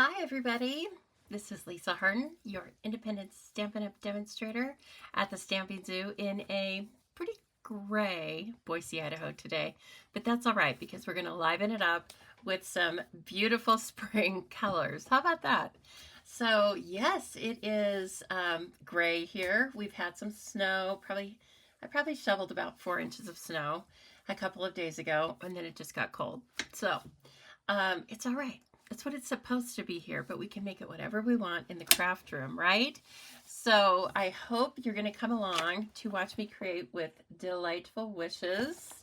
Hi everybody, this is Lisa Harden, your independent Stampin' Up! Demonstrator at the Stamping Zoo in a pretty gray Boise, Idaho today. But that's alright because we're going to liven it up with some beautiful spring colors. How about that? So yes, it is gray here. We've had some snow. I probably shoveled about 4 inches of snow a couple of days ago, and then it just got cold. So it's all right. That's what it's supposed to be here, but we can make it whatever we want in the craft room, right? So I hope you're going to come along to watch me create with delightful wishes.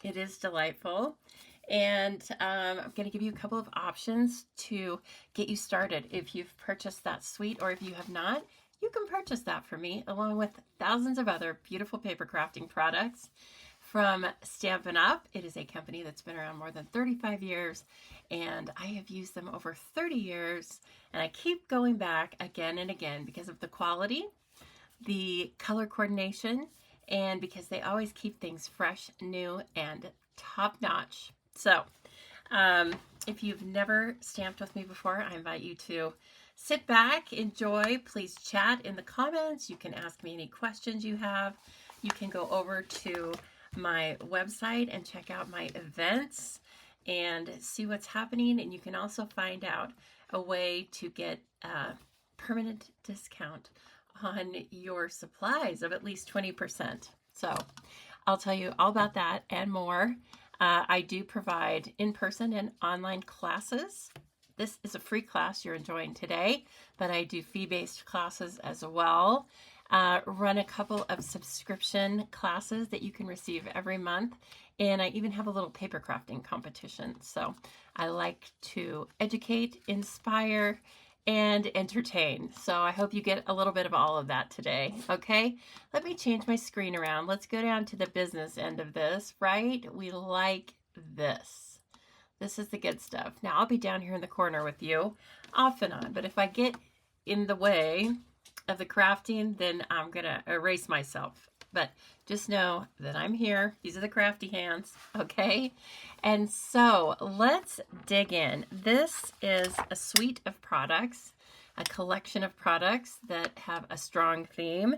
It is delightful. And I'm going to give you a couple of options to get you started. If you've purchased that suite or if you have not, you can purchase that for me along with thousands of other beautiful paper crafting products from Stampin' Up! It is a company that's been around more than 35 years, and I have used them over 30 years, and I keep going back again and again because of the quality, the color coordination, and because they always keep things fresh, new, and top-notch. So, if you've never stamped with me before, I invite you to sit back, enjoy, please chat in the comments. You can ask me any questions you have. You can go over to my website and check out my events and see what's happening, and you can also find out a way to get a permanent discount on your supplies of at least 20%. So I'll tell you all about that and more. I do provide in-person and online classes. This is a free class you're enjoying today, but I do fee-based classes as well. Run a couple of subscription classes that you can receive every month, and I even have a little paper crafting competition. So I like to educate, inspire, and entertain. So I hope you get a little bit of all of that today. Okay, let me change my screen around. Let's go down to the business end of this, right? We like this. This is the good stuff. Now I'll be down here in the corner with you off and on, but if I get in the way of the crafting, then I'm gonna erase myself. But just know that I'm here. These are the crafty hands, okay? And so let's dig in. This is a suite of products, a collection of products that have a strong theme.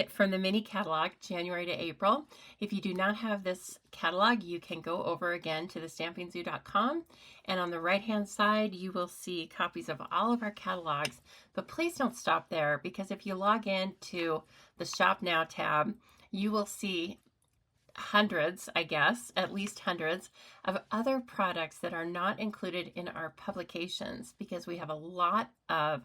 From the mini catalog, January to April. If you do not have this catalog, you can go over again to thestampingzoo.com, and on the right-hand side, you will see copies of all of our catalogs. But please don't stop there, because if you log in to the Shop Now tab, you will see hundreds, I guess, at least hundreds of other products that are not included in our publications, because we have a lot of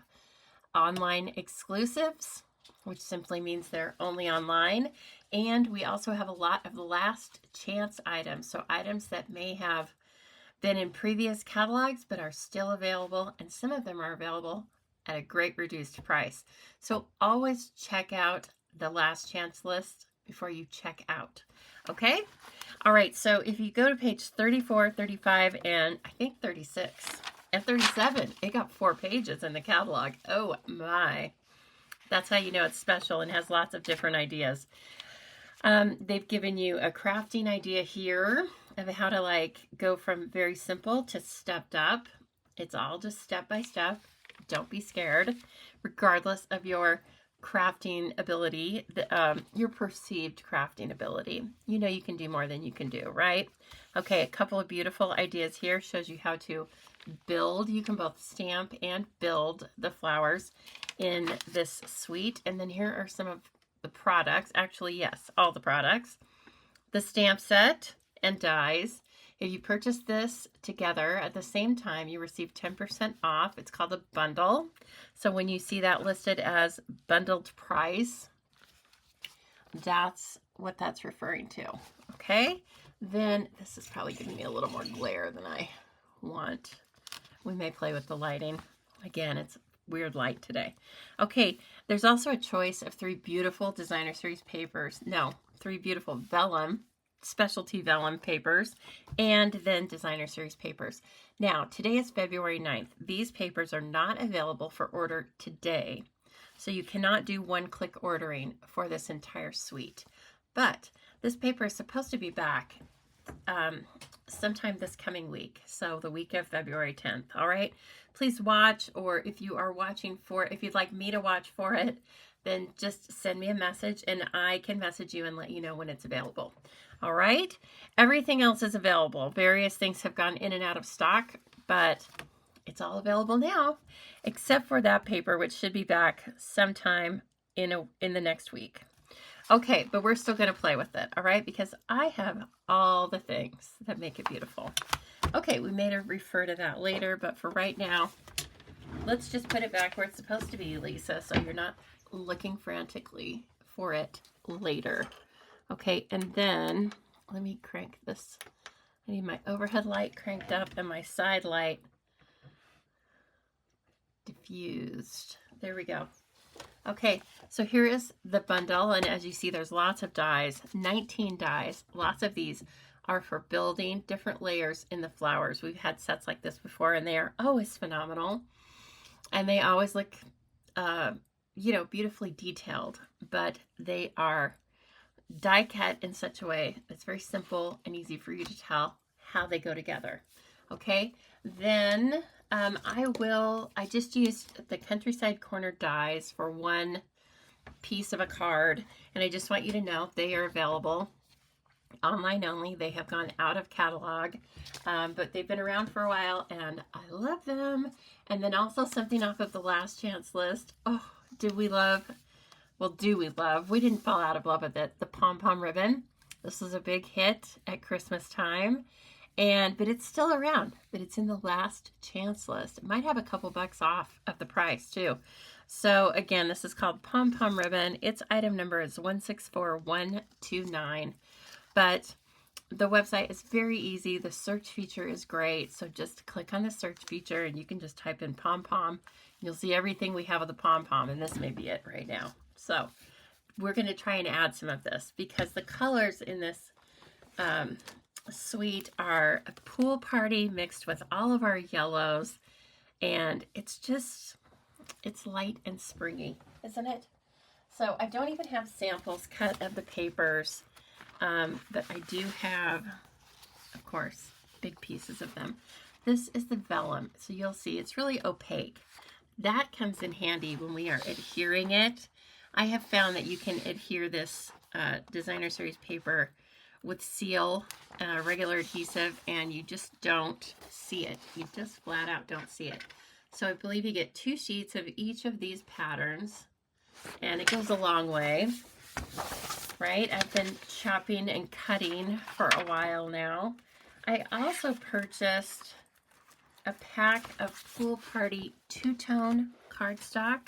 online exclusives, which simply means they're only online. And we also have a lot of last chance items, so items that may have been in previous catalogs but are still available, and some of them are available at a great reduced price. So always check out the last chance list before you check out. Okay? All right, so if you go to page 34, 35, and I think 36, and 37, it got 4 pages in the catalog. Oh my. That's how you know it's special and has lots of different ideas. They've given you a crafting idea here of how to go from very simple to stepped up. It's all just step by step. Don't be scared, regardless of your crafting ability, your perceived crafting ability. You know you can do more than you can do, right? Okay, a couple of beautiful ideas here. Shows you how to build. You can both stamp and build the flowers in this suite. And then here are some of the products. Actually, yes, all the products. The stamp set and dies. If you purchase this together at the same time, you receive 10% off. It's called a bundle. So when you see that listed as bundled price, that's what that's referring to. Okay? Then this is probably giving me a little more glare than I want. We may play with the lighting. Again, it's weird light today. Okay, there's also a choice of 3 beautiful Designer Series papers. No, 3 beautiful vellum, specialty vellum papers, and then Designer Series papers. Now, today is February 9th. These papers are not available for order today, so you cannot do one-click ordering for this entire suite. But this paper is supposed to be back sometime this coming week. So the week of February 10th. All right. Please watch, or if you are watching for it, if you'd like me to watch for it, then just send me a message and I can message you and let you know when it's available. All right. Everything else is available. Various things have gone in and out of stock, but it's all available now, except for that paper, which should be back sometime in the next week. Okay, but we're still going to play with it, all right? Because I have all the things that make it beautiful. Okay, we may refer to that later, but for right now, let's just put it back where it's supposed to be, Lisa, so you're not looking frantically for it later. Okay, and then let me crank this. I need my overhead light cranked up and my side light diffused. There we go. Okay, so here is the bundle, and as you see, there's lots of dies, 19 dies. Lots of these are for building different layers in the flowers. We've had sets like this before, and they are always phenomenal, and they always look, you know, beautifully detailed, but they are die cut in such a way that's very simple and easy for you to tell how they go together. Okay, then I just used the Countryside Corner dies for one piece of a card, and I just want you to know they are available online only. They have gone out of catalog, but they've been around for a while, and I love them. And then also something off of the last chance list. Oh, do we love? We didn't fall out of love with it. The Pom Pom ribbon. This was a big hit at Christmas time. But it's still around, but it's in the last chance list. It might have a couple bucks off of the price too. So again, this is called Pom Pom Ribbon. Its item number is 164129. But the website is very easy. The search feature is great. So just click on the search feature and you can just type in Pom Pom. You'll see everything we have of the Pom Pom, and this may be it right now. So we're going to try and add some of this because the colors in this suite are a pool party mixed with all of our yellows, and it's light and springy, isn't it? So I don't even have samples cut of the papers, but I do have, of course, big pieces of them. This is the vellum, so you'll see it's really opaque. That comes in handy when we are adhering it. I have found that you can adhere this designer series paper with seal, regular adhesive, and you just don't see it. You just flat out don't see it. So I believe you get 2 sheets of each of these patterns, and it goes a long way, right? I've been chopping and cutting for a while now. I also purchased a pack of Pool Party 2-tone cardstock,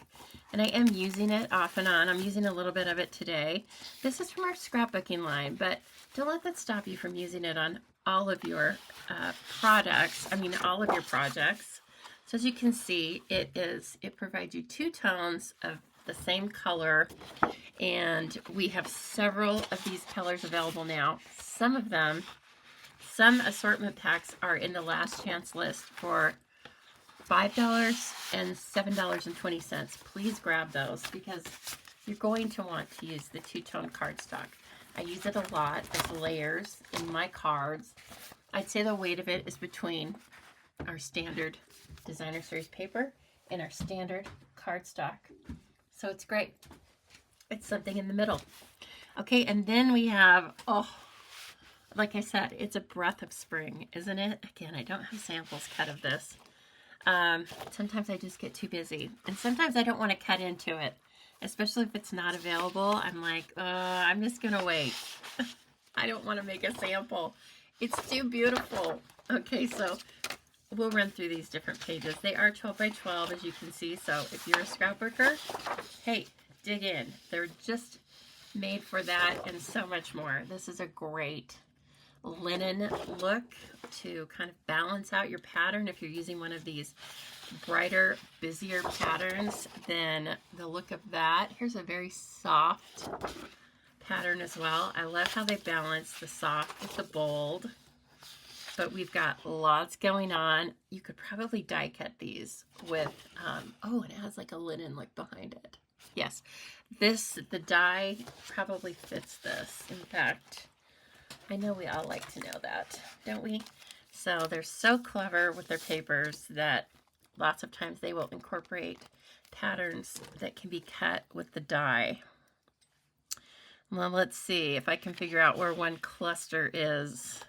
and I am using it off and on. I'm using a little bit of it today. This is from our scrapbooking line, but don't let that stop you from using it on all of your all of your projects. So as you can see, it provides you 2 tones of the same color, and we have several of these colors available now. Some assortment packs are in the last chance list for $5 and $7.20. Please grab those because you're going to want to use the 2-tone cardstock. I use it a lot as layers in my cards. I'd say the weight of it is between our standard designer series paper and our standard cardstock. So it's great. It's something in the middle. Okay, and then we have, like I said, it's a breath of spring, isn't it? Again, I don't have samples cut of this. Sometimes I just get too busy, and sometimes I don't want to cut into it, especially if it's not available. I'm like, I'm just gonna wait. I don't want to make a sample. It's too beautiful. Okay, so we'll run through these different pages. They are 12 by 12, as you can see, so if you're a scrapbooker, hey, dig in. They're just made for that and so much more. This is a great linen look to kind of balance out your pattern. If you're using one of these brighter, busier patterns, then the look of that. Here's a very soft pattern as well. I love how they balance the soft with the bold, but we've got lots going on. You could probably die cut these with, it has like a linen look behind it. Yes, the die probably fits this. In fact, I know we all like to know that, don't we? So they're so clever with their papers that lots of times they will incorporate patterns that can be cut with the die. Well, let's see if I can figure out where one cluster is.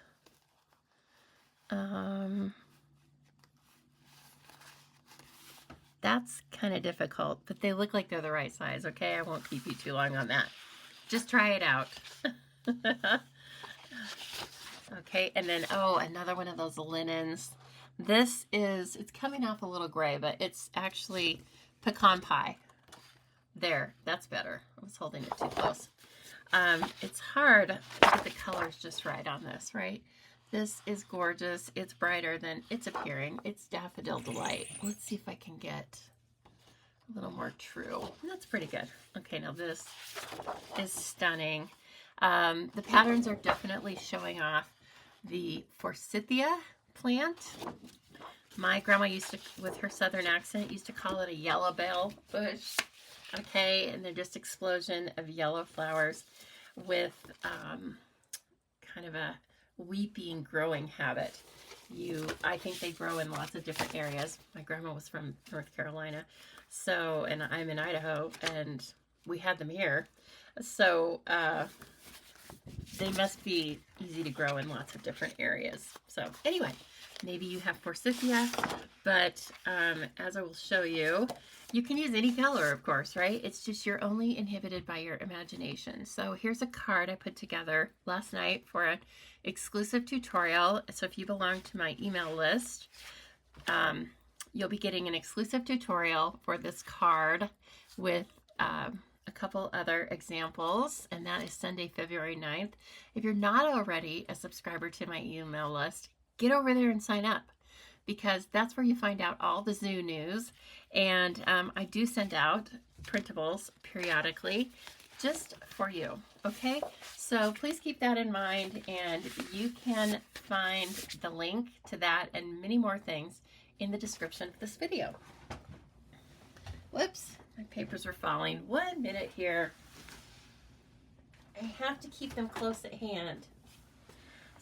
That's kind of difficult, but they look like they're the right size, okay? I won't keep you too long on that. Just try it out. Okay, and then, oh, another one of those linens. This is, it's coming off a little gray, but it's actually pecan pie. There, that's better. I was holding it too close. It's hard to get the colors just right on this, right? This is gorgeous. It's brighter than it's appearing. It's Daffodil Delight. Let's see if I can get a little more true. That's pretty good. Okay, now this is stunning. The patterns are definitely showing off the forsythia plant. My grandma used to, with her southern accent, used to call it a yellow bell bush. Okay, and they're just explosion of yellow flowers with kind of a weeping growing habit. I think they grow in lots of different areas. My grandma was from North Carolina, so, and I'm in Idaho, and we had them here. So they must be easy to grow in lots of different areas. So anyway, maybe you have forsythia, but as I will show you, you can use any color, of course, right? It's just you're only inhibited by your imagination. So here's a card I put together last night for an exclusive tutorial. So if you belong to my email list, you'll be getting an exclusive tutorial for this card with a couple other examples, and that is Sunday, February 9th. If you're not already a subscriber to my email list, get over there and sign up, because that's where you find out all the zoo news. And I do send out printables periodically just for you, okay? So please keep that in mind, and you can find the link to that and many more things in the description of this video. Whoops, my papers are falling. 1 minute here. I have to keep them close at hand.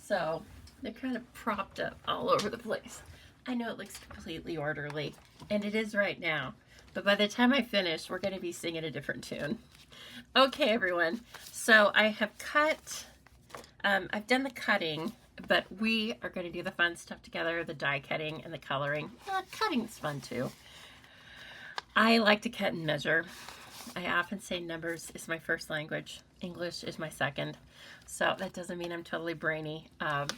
So they're kind of propped up all over the place. I know it looks completely orderly, and it is right now, but by the time I finish, we're going to be singing a different tune. Okay, everyone, so I have cut, I've done the cutting, but we are going to do the fun stuff together, the die cutting and the coloring. Cutting is fun too. I like to cut and measure. I often say numbers is my first language. English is my second. So that doesn't mean I'm totally brainy. I'm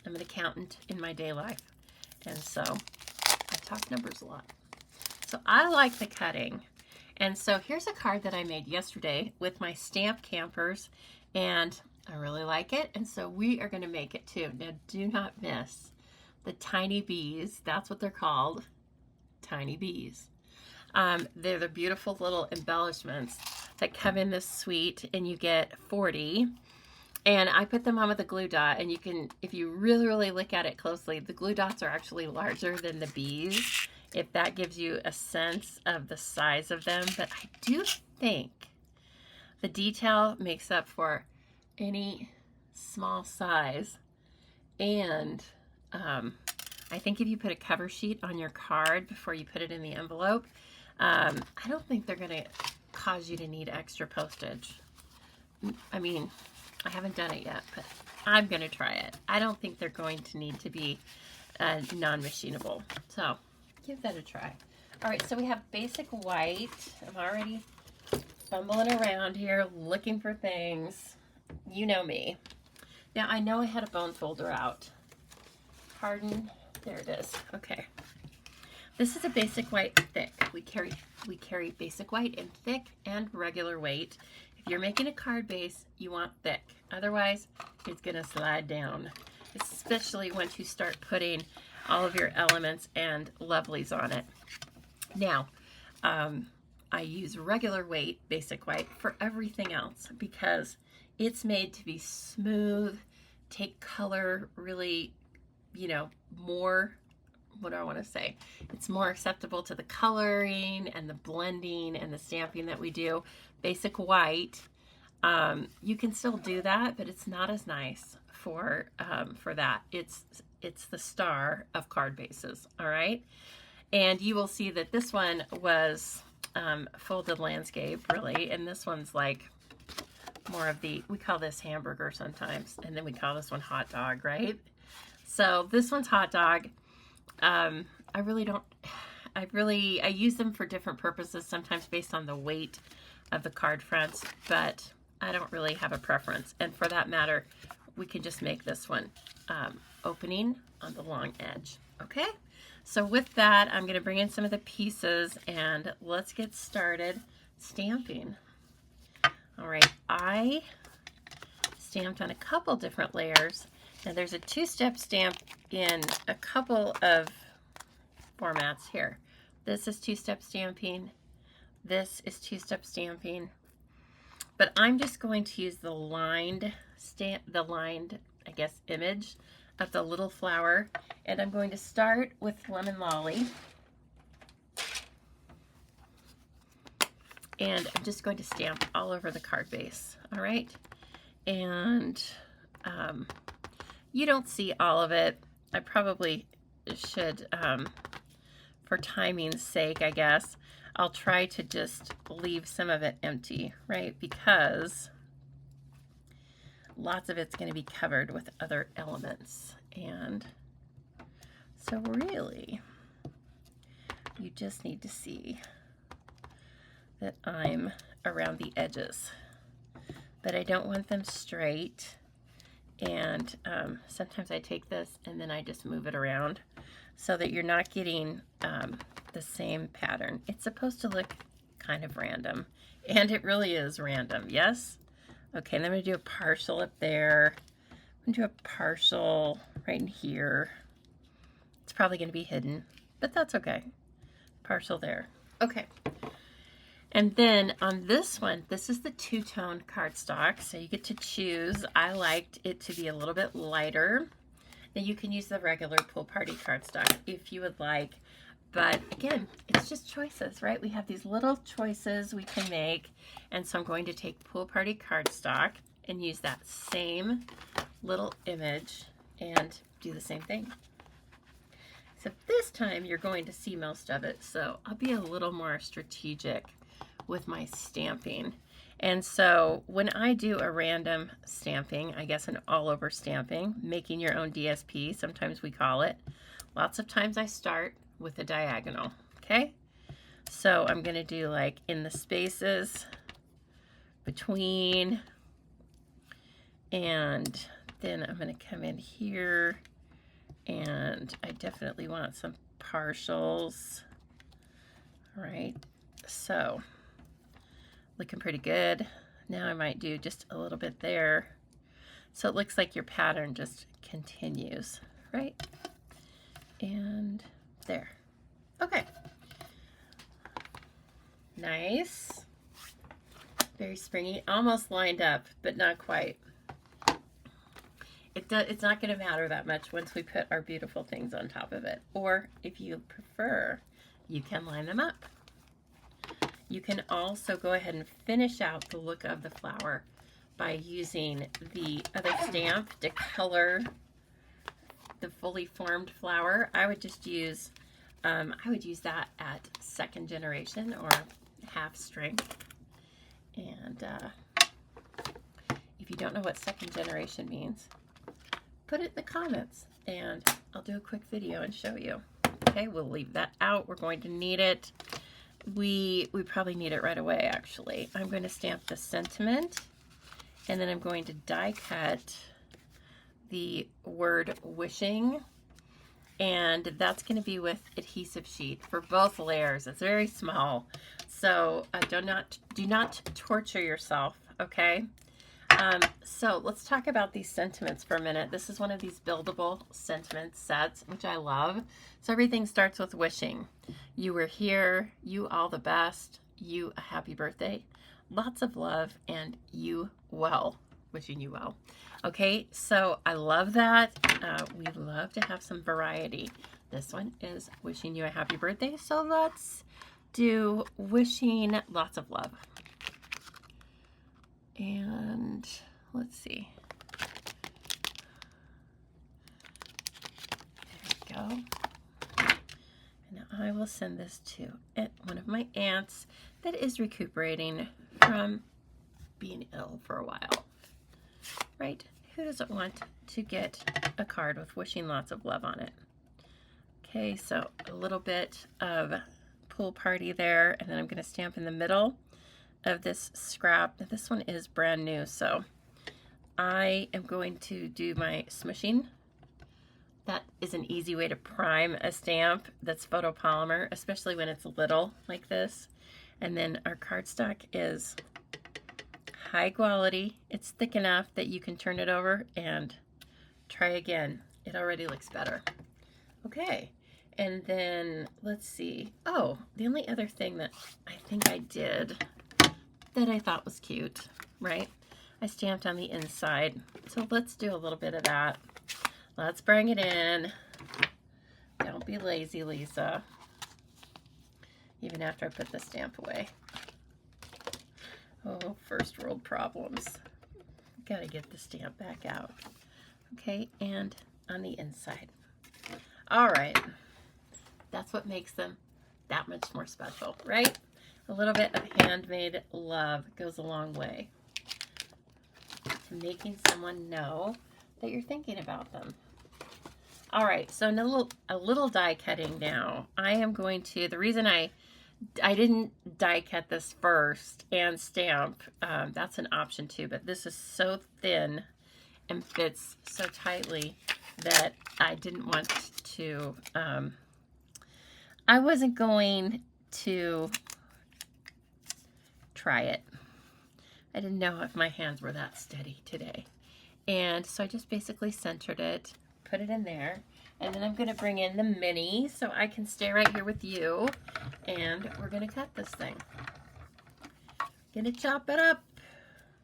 an accountant in my day life. And so I talk numbers a lot. So I like the cutting. And so here's a card that I made yesterday with my stamp campers, and I really like it. And so we are going to make it too. Now do not miss the tiny bees. That's what they're called. Tiny bees. They're the beautiful little embellishments that come in this suite, and you get 40. And I put them on with a glue dot, and you can, if you really, really look at it closely, the glue dots are actually larger than the bees, if that gives you a sense of the size of them. But I do think the detail makes up for any small size. And I think if you put a cover sheet on your card before you put it in the envelope, I don't think they're going to cause you to need extra postage. I mean, I haven't done it yet, but I'm going to try it. I don't think they're going to need to be non-machinable. So give that a try. All right, so we have basic white. I'm already fumbling around here looking for things. You know me. Now, I know I had a bone folder out. Pardon. There it is. Okay. This is a basic white thick. We carry basic white in thick and regular weight. If you're making a card base, you want thick. Otherwise, it's going to slide down, especially once you start putting all of your elements and lovelies on it. Now, I use regular weight basic white for everything else because it's made to be smooth, take color really, you know, more, what do I want to say? It's more acceptable to the coloring and the blending and the stamping that we do. Basic white You can still do that, but it's not as nice for that. It's the star of card bases, all right? And you will see that this one was folded landscape, really, and this one's like more of the, we call this hamburger sometimes, and then we call this one hot dog, right? So this one's hot dog. I use them for different purposes, sometimes based on the weight of the card fronts, but I don't really have a preference. And for that matter, we can just make this one opening on the long edge, okay? So with that, I'm going to bring in some of the pieces and let's get started stamping. All right, I stamped on a couple different layers. Now there's a two-step stamp in a couple of formats here. This is two-step stamping. This is two-step stamping. But I'm just going to use the lined stamp, I guess, image of the little flower, and I'm going to start with Lemon Lolly, and I'm just going to stamp all over the card base. All right, and you don't see all of it. I probably should, for timing's sake, I guess, I'll try to just leave some of it empty, right? Because lots of it's going to be covered with other elements. And so really, you just need to see that I'm around the edges, but I don't want them straight. And sometimes I take this and then I just move it around so that you're not getting the same pattern. It's supposed to look kind of random, and it really is random, yes? Okay, and I'm going to do a partial up there. I'm going to do a partial right in here. It's probably going to be hidden, but that's okay. Partial there. Okay. And then on this one, this is the two-tone cardstock, so you get to choose. I liked it to be a little bit lighter. Now you can use the regular Pool Party cardstock if you would like, but again, it's just choices, right? We have these little choices we can make, and so I'm going to take Pool Party cardstock and use that same little image and do the same thing. Except this time you're going to see most of it, so I'll be a little more strategic with my stamping. And so when I do a random stamping, I guess an all-over stamping, making your own DSP, sometimes we call it, lots of times I start with a diagonal, okay? So I'm going to do like in the spaces between, and then I'm going to come in here, and I definitely want some partials. All right, so looking pretty good. Now I might do just a little bit there. So it looks like your pattern just continues, right? And there. Okay. Nice. Very springy. Almost lined up, but not quite. It's not going to matter that much once we put our beautiful things on top of it. Or if you prefer, you can line them up. You can also go ahead and finish out the look of the flower by using the other stamp to color the fully formed flower. I would just use, that at second generation or half strength. And if you don't know what second generation means, put it in the comments and I'll do a quick video and show you. Okay, we'll leave that out. We're going to need it. We probably need it right away, actually. I'm going to stamp the sentiment, and then I'm going to die cut the word wishing, and that's going to be with adhesive sheet for both layers. It's very small, so do not torture yourself, okay? So let's talk about these sentiments for a minute. This is one of these buildable sentiment sets, which I love. So everything starts with wishing. You were here, you all the best, you a happy birthday, lots of love, and you well, wishing you well. Okay, so I love that. We love to have some variety. This one is wishing you a happy birthday, so let's do wishing lots of love. And let's see. There we go. And I will send this to one of my aunts that is recuperating from being ill for a while. Right? Who doesn't want to get a card with wishing lots of love on it? Okay, so a little bit of pool party there, and then I'm going to stamp in the middle of this scrap. This one is brand new, so I am going to do my smooshing. That is an easy way to prime a stamp that's photopolymer, especially when it's little like this. And then our cardstock is high quality. It's thick enough that you can turn it over and try again. It already looks better. Okay, and then let's see. Oh, the only other thing that I think I did that I thought was cute, right? I stamped on the inside. So let's do a little bit of that. Let's bring it in. Don't be lazy, Lisa. Even after I put the stamp away. Oh, first world problems. Gotta get the stamp back out. Okay, and on the inside. All right. That's what makes them that much more special, right? A little bit of handmade love goes a long way to making someone know that you're thinking about them. All right, so a little die cutting now. I am going to, the reason I didn't die cut this first and stamp, that's an option too, but this is so thin and fits so tightly that I didn't want to, I wasn't going to try it. I didn't know if my hands were that steady today. And so I just basically centered it, put it in there, and then I'm going to bring in the mini so I can stay right here with you, and we're going to cut this thing. Going to chop it up.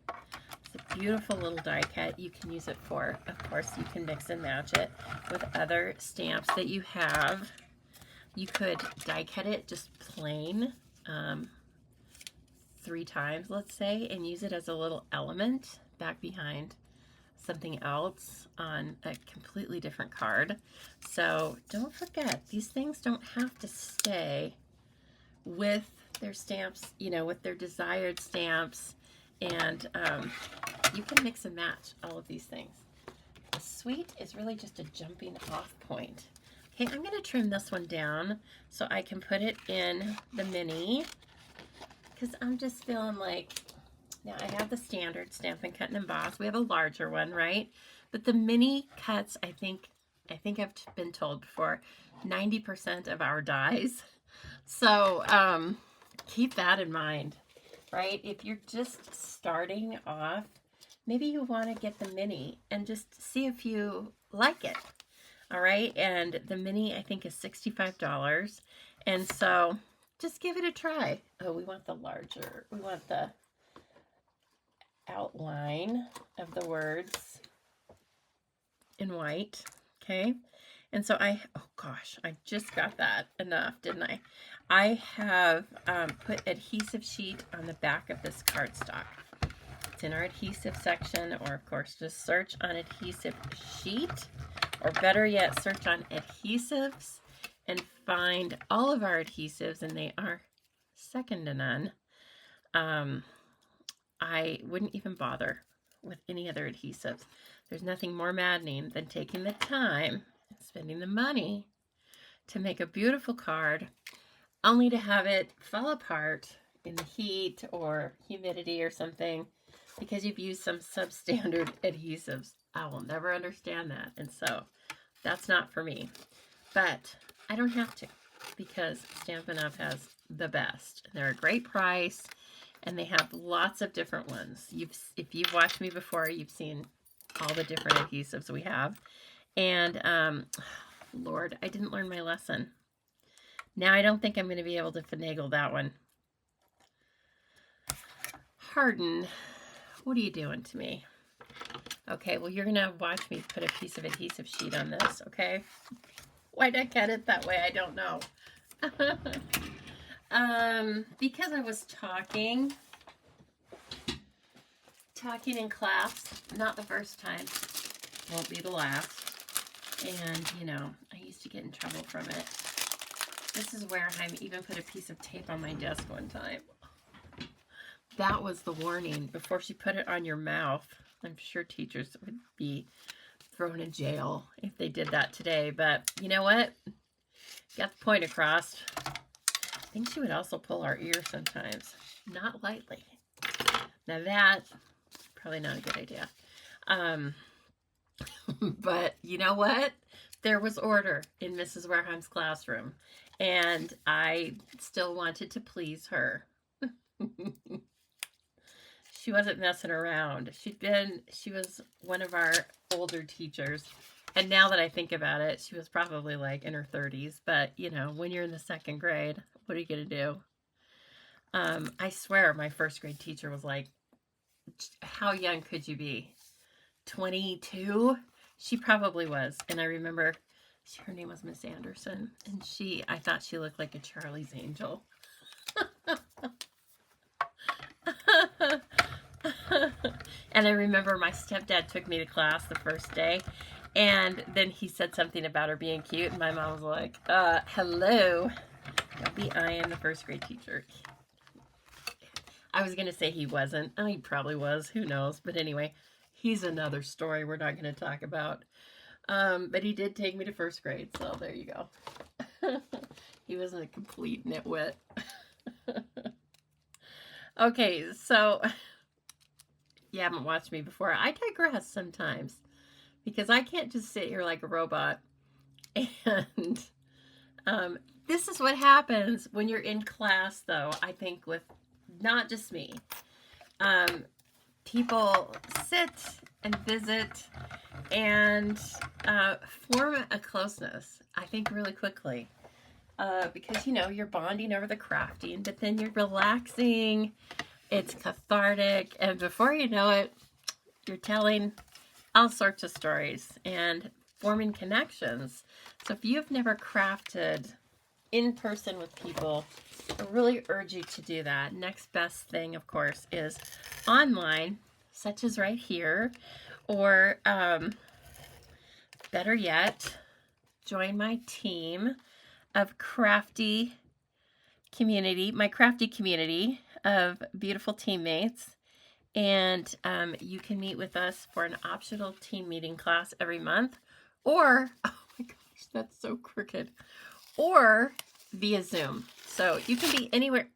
It's a beautiful little die cut. You can use it for, of course, you can mix and match it with other stamps that you have. You could die cut it just plain, 3 times, let's say, and use it as a little element back behind something else on a completely different card. So don't forget, these things don't have to stay with their stamps, you know, with their desired stamps, and you can mix and match all of these things. The sweet is really just a jumping off point. Okay, I'm going to trim this one down so I can put it in the mini, because I'm just feeling like, now I have the standard Stamp and Cut and Emboss. We have a larger one, right? But the mini cuts, I think I've been told before, 90% of our dies. So keep that in mind, right? If you're just starting off, maybe you want to get the mini and just see if you like it. All right, and the mini I think is $65, and so just give it a try. Oh, we want the larger, we want the outline of the words in white, okay? And so oh gosh, I just got that enough, didn't I? I have put adhesive sheet on the back of this cardstock. It's in our adhesive section, or of course just search on adhesive sheet, or better yet, search on adhesives and find all of our adhesives, and they are second to none. I wouldn't even bother with any other adhesives. There's nothing more maddening than taking the time and spending the money to make a beautiful card only to have it fall apart in the heat or humidity or something because you've used some substandard adhesives. I will never understand that, and so that's not for me. But I don't have to, because Stampin' Up! Has the best. They're a great price, and they have lots of different ones. If you've watched me before, you've seen all the different adhesives we have. And, Lord, I didn't learn my lesson. Now I don't think I'm going to be able to finagle that one. Harden, what are you doing to me? Okay, well, you're going to watch me put a piece of adhesive sheet on this, okay? Why'd I cut it that way? I don't know. Because I was talking talking in class, not the first time, won't be the last. And, you know, I used to get in trouble from it. Mrs. Wareheim even put a piece of tape on my desk one time. That was the warning before she put it on your mouth. I'm sure teachers would be thrown in jail if they did that today. But you know what? Got the point across. I think she would also pull our ear sometimes. Not lightly. Now that, probably not a good idea. But you know what? There was order in Mrs. Wareheim's classroom. And I still wanted to please her. She wasn't messing around. She was one of our older teachers. And now that I think about it, she was probably like in her 30s. But, you know, when you're in the second grade, what are you going to do? I swear my first grade teacher was like, how young could you be? 22? She probably was. And I remember her name was Miss Anderson. And I thought she looked like a Charlie's Angel. And I remember my stepdad took me to class the first day, and then he said something about her being cute, and my mom was like, hello, don't be eyeing the first grade teacher. I was going to say he wasn't. Oh, he probably was. Who knows? But anyway, he's another story we're not going to talk about. But he did take me to first grade, so there you go. He wasn't a complete nitwit. Okay, so you haven't watched me before. I digress sometimes because I can't just sit here like a robot. And this is what happens when you're in class, though, I think, with not just me. People sit and visit and form a closeness, I think, really quickly. Because, you know, you're bonding over the crafting, but then you're relaxing. It's cathartic, and before you know it, you're telling all sorts of stories and forming connections. So if you've never crafted in person with people, I really urge you to do that. Next best thing, of course, is online, such as right here, or better yet, join my team of crafty community, my crafty community of beautiful teammates, and you can meet with us for an optional team meeting class every month, or, oh my gosh, that's so crooked, or via Zoom. So you can be anywhere.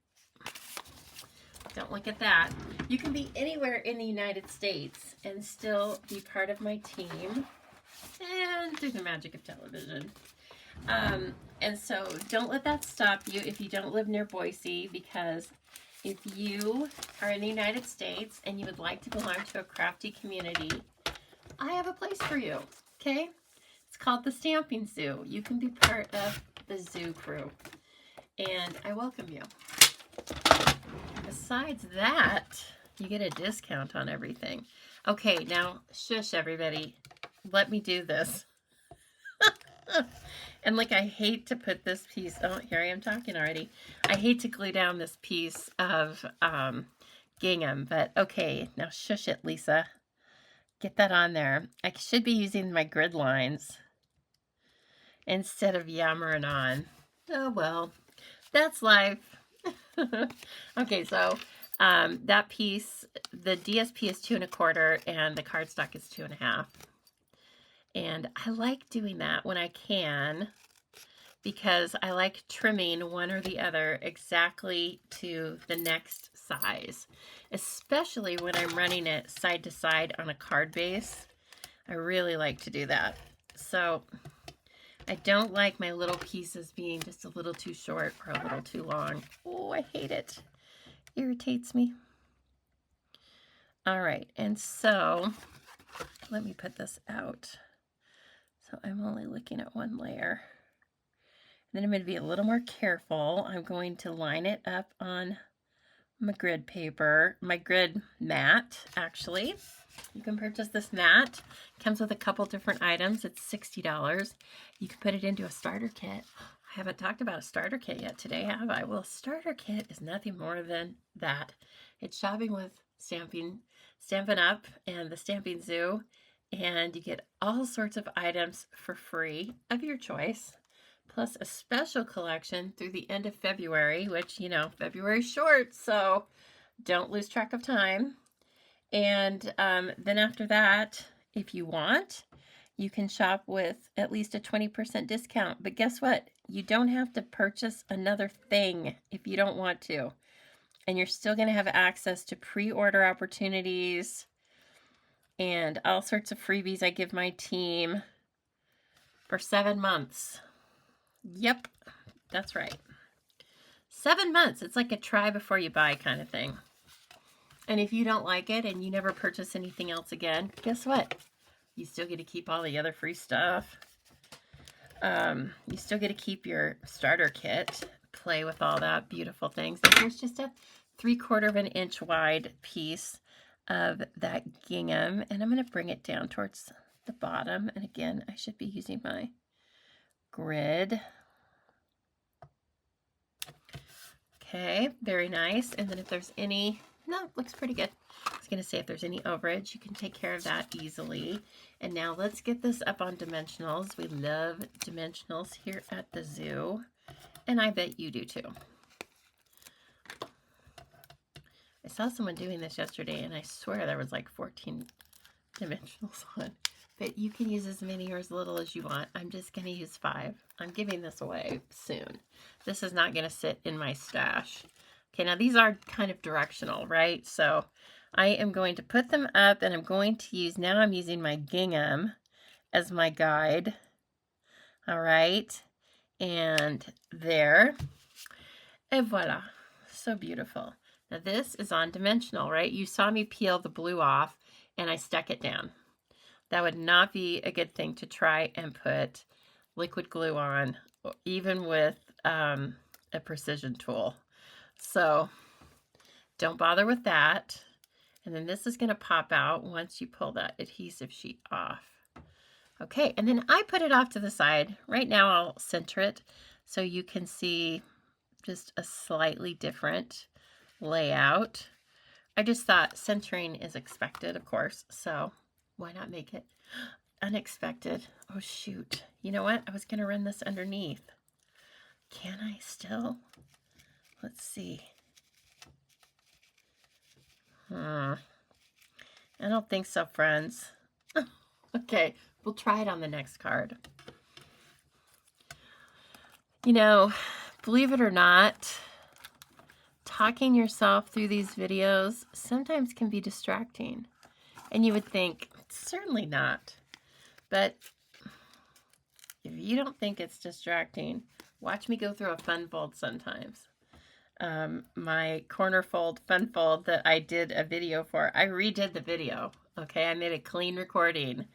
Don't look at that. You can be anywhere in the United States and still be part of my team and through the magic of television. And so don't let that stop you if you don't live near Boise, because if you are in the United States and you would like to belong to a crafty community, I have a place for you, okay? It's called the Stamping Zoo. You can be part of the zoo crew, and I welcome you. Besides that, you get a discount on everything. Okay, now, shush, everybody. Let me do this. And like, I hate to put this piece, oh, here I am talking already. I hate to glue down this piece of gingham, but okay, now shush it, Lisa. Get that on there. I should be using my grid lines instead of yammering on. Oh, well, that's life. Okay, so that piece, the DSP is 2 1/4 and the cardstock is 2 1/2. And I like doing that when I can, because I like trimming one or the other exactly to the next size, especially when I'm running it side to side on a card base. I really like to do that. So I don't like my little pieces being just a little too short or a little too long. Oh, I hate it. Irritates me. All right, and so let me put this out. So I'm only looking at one layer. Then I'm going to be a little more careful. I'm going to line it up on my grid paper, my grid mat, actually. You can purchase this mat. It comes with a couple different items. It's $60. You can put it into a starter kit. I haven't talked about a starter kit yet today, have I? Well, a starter kit is nothing more than that. It's shopping with stamping Stampin' Up! And the Stamping Zoo, and you get all sorts of items for free of your choice, plus a special collection through the end of February, which, you know, February's short, so don't lose track of time. And then after that, if you want, you can shop with at least a 20% discount. But guess what? You don't have to purchase another thing if you don't want to. And you're still going to have access to pre-order opportunities and all sorts of freebies I give my team for 7 months. Yep, that's right. 7 months. It's like a try before you buy kind of thing. And if you don't like it and you never purchase anything else again, guess what? You still get to keep all the other free stuff. You still get to keep your starter kit, play with all that beautiful things. And here's just a 3/4 of an inch wide piece of that gingham. And I'm going to bring it down towards the bottom. And again, I should be using my grid. Okay, very nice. And then if there's any, no, looks pretty good. I was going to say if there's any overage, you can take care of that easily. And now let's get this up on dimensionals. We love dimensionals here at the zoo, and I bet you do too. I saw someone doing this yesterday, and I swear there was like 14 dimensionals on. But you can use as many or as little as you want. I'm just going to use 5. I'm giving this away soon. This is not going to sit in my stash. Okay, now these are kind of directional, right? So I am going to put them up, and I'm going to use, now I'm using my gingham as my guide. All right, and there. Et voila, so beautiful. Now this is on dimensional, right? You saw me peel the blue off, and I stuck it down. That would not be a good thing to try and put liquid glue on, even with a precision tool. So don't bother with that. And then this is going to pop out once you pull that adhesive sheet off. Okay, and then I put it off to the side. Right now I'll center it so you can see just a slightly different layout. I just thought centering is expected, of course, so why not make it unexpected? Oh, shoot. You know what? I was going to run this underneath. Can I still? Let's see. I don't think so, friends. Okay, we'll try it on the next card. You know, believe it or not, talking yourself through these videos sometimes can be distracting. And you would think, certainly not. But if you don't think it's distracting, watch me go through a fun fold sometimes. My corner fold, fun fold that I did a video for, I redid the video. Okay, I made a clean recording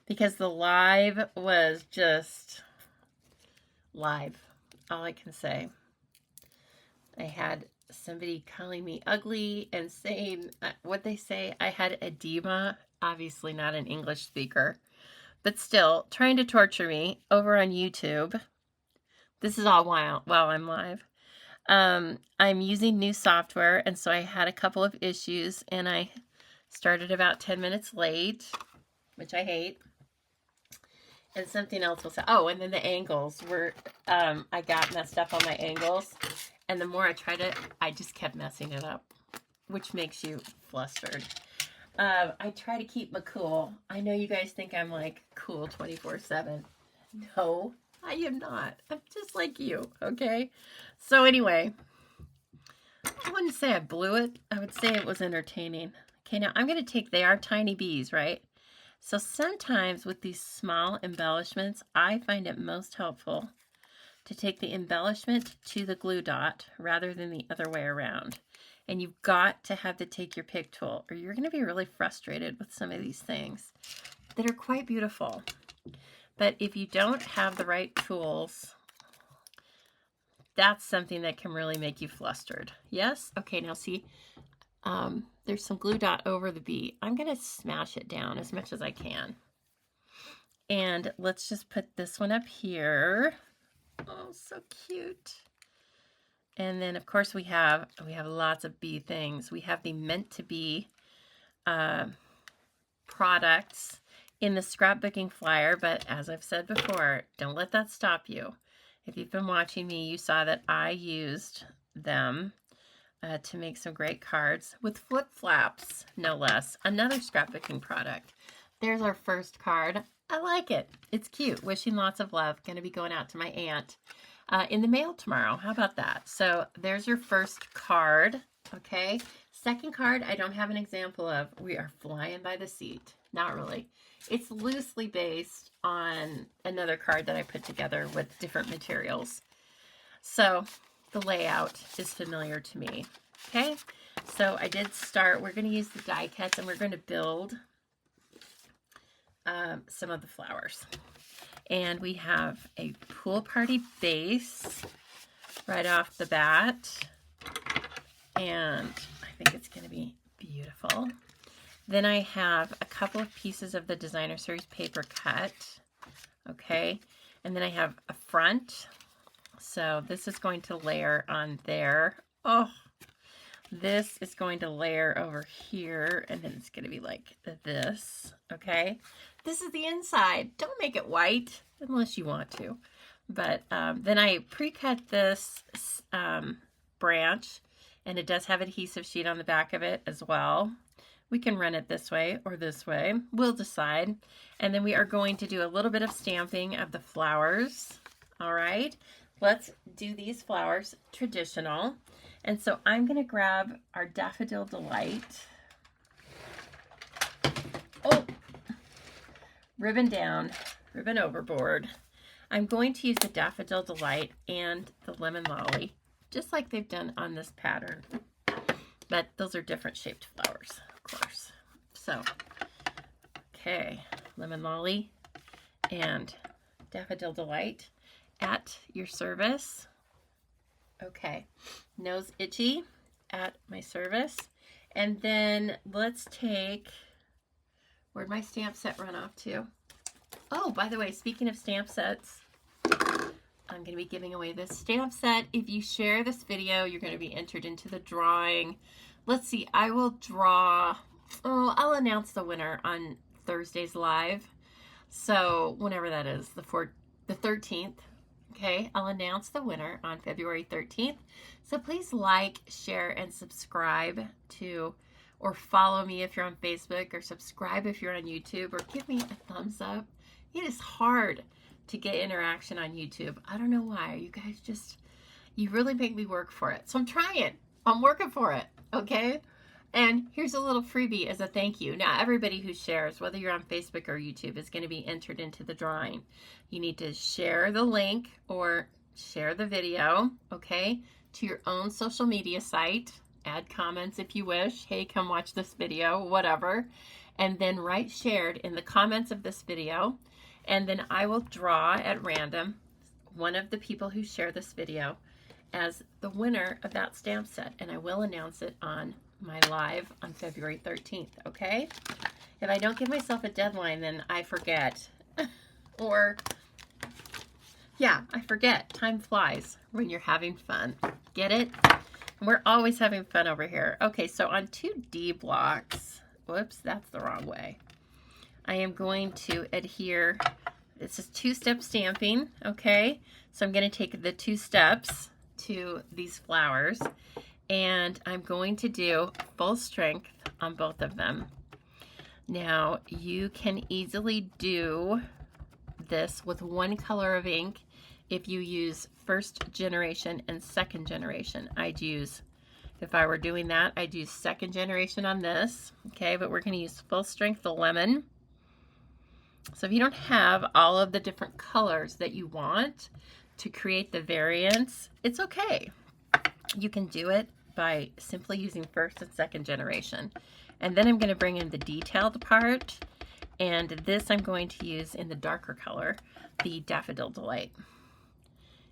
because the live was just live. All I can say. I had somebody calling me ugly and saying what they say. I had edema, obviously not an English speaker, but still trying to torture me over on YouTube. This is all while I'm live. I'm using new software, and so I had a couple of issues, and I started about 10 minutes late, which I hate. And something else was, oh, and then the angles were, I got messed up on my angles. And the more I tried it, I just kept messing it up, which makes you flustered. I try to keep my cool. I know you guys think I'm like cool 24/7. No, I am not. I'm just like you, okay? So anyway, I wouldn't say I blew it. I would say it was entertaining. Okay, now I'm going to take, they are tiny bees, right? So sometimes with these small embellishments, I find it most helpful to take the embellishment to the glue dot rather than the other way around. And you've got to have to take your pick tool, or you're going to be really frustrated with some of these things that are quite beautiful. But if you don't have the right tools, that's something that can really make you flustered. Yes? Okay, now see, there's some glue dot over the bee. I'm going to smash it down as much as I can. And let's just put this one up here. Oh, so cute. And then, of course, we have lots of bee things. We have the meant to be products in the scrapbooking flyer, but as I've said before, don't let that stop you. If you've been watching me, you saw that I used them to make some great cards with flip flaps, no less. Another scrapbooking product. There's our first card. I like it. It's cute. Wishing lots of love. Going to be going out to my aunt in the mail tomorrow. How about that? So there's your first card. Okay. Second card, I don't have an example of. We are flying by the seat. Not really. It's loosely based on another card that I put together with different materials. So the layout is familiar to me. Okay, so I did start. We're going to use the die cuts and we're going to build some of the flowers. And we have a pool party base right off the bat. And I think it's going to be beautiful. Then I have a couple of pieces of the Designer Series paper cut. Okay, and then I have a front. So this is going to layer on there. Oh, this is going to layer over here, and then it's going to be like this, okay? This is the inside. Don't make it white unless you want to. But then I pre-cut this branch, and it does have adhesive sheet on the back of it as well. We can run it this way or this way. We'll decide. And then we are going to do a little bit of stamping of the flowers, all right? Let's do these flowers traditional. And so I'm going to grab our Daffodil Delight. Oh, ribbon down, ribbon overboard. I'm going to use the Daffodil Delight and the Lemon Lolly, just like they've done on this pattern. But those are different shaped flowers, of course. So, okay, Lemon Lolly and Daffodil Delight at your service. Okay, Nose Itchy at my service. And then let's take, where'd my stamp set run off to? Oh, by the way, speaking of stamp sets, I'm going to be giving away this stamp set. If you share this video, you're going to be entered into the drawing. Let's see, I will draw, I'll announce the winner on Thursday's live. So whenever that is, the 13th. Okay, I'll announce the winner on February 13th. So please like, share, and subscribe to, or follow me if you're on Facebook, or subscribe if you're on YouTube, or give me a thumbs up. It is hard to get interaction on YouTube. I don't know why. You guys just, you really make me work for it. So I'm trying. I'm working for it, okay? And here's a little freebie as a thank you. Now, everybody who shares, whether you're on Facebook or YouTube, is going to be entered into the drawing. You need to share the link or share the video, okay, to your own social media site. Add comments if you wish. Hey, come watch this video, whatever. And then write shared in the comments of this video. And then I will draw at random one of the people who share this video as the winner of that stamp set. And I will announce it on my live on February 13th, okay? If I don't give myself a deadline, then I forget. Or, yeah, I forget. Time flies when you're having fun. Get it? We're always having fun over here. Okay, so on 2D blocks, whoops, that's the wrong way. I am going to adhere, this is two-step stamping, okay? So I'm going to take the 2 steps to these flowers, and I'm going to do full strength on both of them. Now, you can easily do this with one color of ink if you use first generation and second generation. I'd use, if I were doing that, I'd use second generation on this, okay? But we're going to use full strength the lemon. So if you don't have all of the different colors that you want to create the variants, it's okay. You can do it by simply using first and second generation. And then I'm going to bring in the detailed part, and this I'm going to use in the darker color, the Daffodil Delight.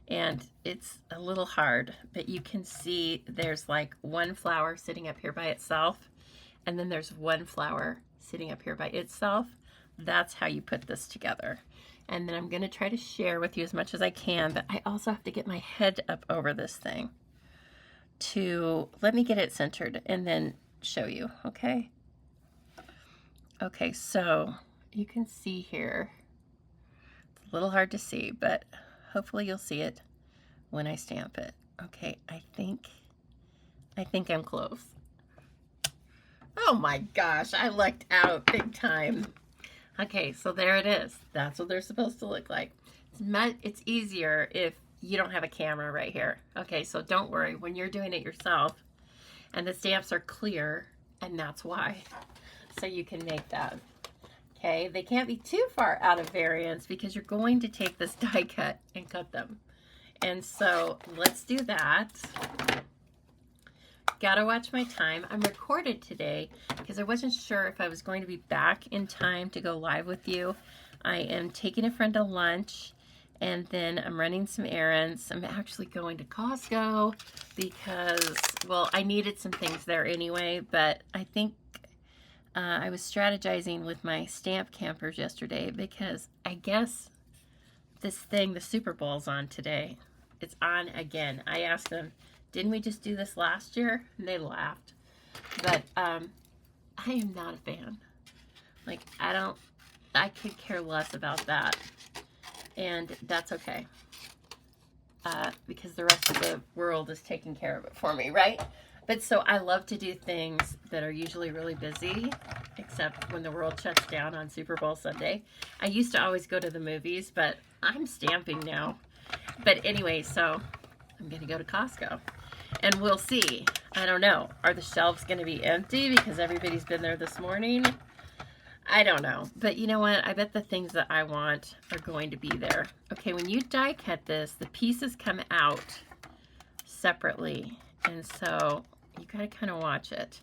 And it's a little hard, but you can see there's like one flower sitting up here by itself, and then there's one flower sitting up here by itself. That's how you put this together. And then I'm going to try to share with you as much as I can, but I also have to get my head up over this thing to let me get it centered and then show you, okay? Okay, so you can see here, it's a little hard to see, but hopefully you'll see it when I stamp it. Okay, I think I'm close. Oh my gosh, I lucked out big time. Okay, so there it is. That's what they're supposed to look like. It's easier if you don't have a camera right here. Okay, so don't worry when you're doing it yourself, and the stamps are clear, and that's why. So you can make that. Okay, they can't be too far out of variance because you're going to take this die cut and cut them. And so let's do that. Gotta watch my time. I'm recorded today because I wasn't sure if I was going to be back in time to go live with you. I am taking a friend to lunch, and then I'm running some errands. I'm actually going to Costco because, well, I needed some things there anyway, but I think I was strategizing with my stamp campers yesterday because I guess this thing, the Super Bowl's on today. It's on again. I asked them, didn't we just do this last year? And they laughed. But I am not a fan. Like, I could care less about that. And that's okay. Because the rest of the world is taking care of it for me, right? But so I love to do things that are usually really busy, except when the world shuts down on Super Bowl Sunday. I used to always go to the movies, but I'm stamping now. But anyway, so I'm going to go to Costco. And we'll see. I don't know. Are the shelves going to be empty because everybody's been there this morning? I don't know. But you know what? I bet the things that I want are going to be there. Okay, when you die cut this, the pieces come out separately. And so you got to kind of watch it.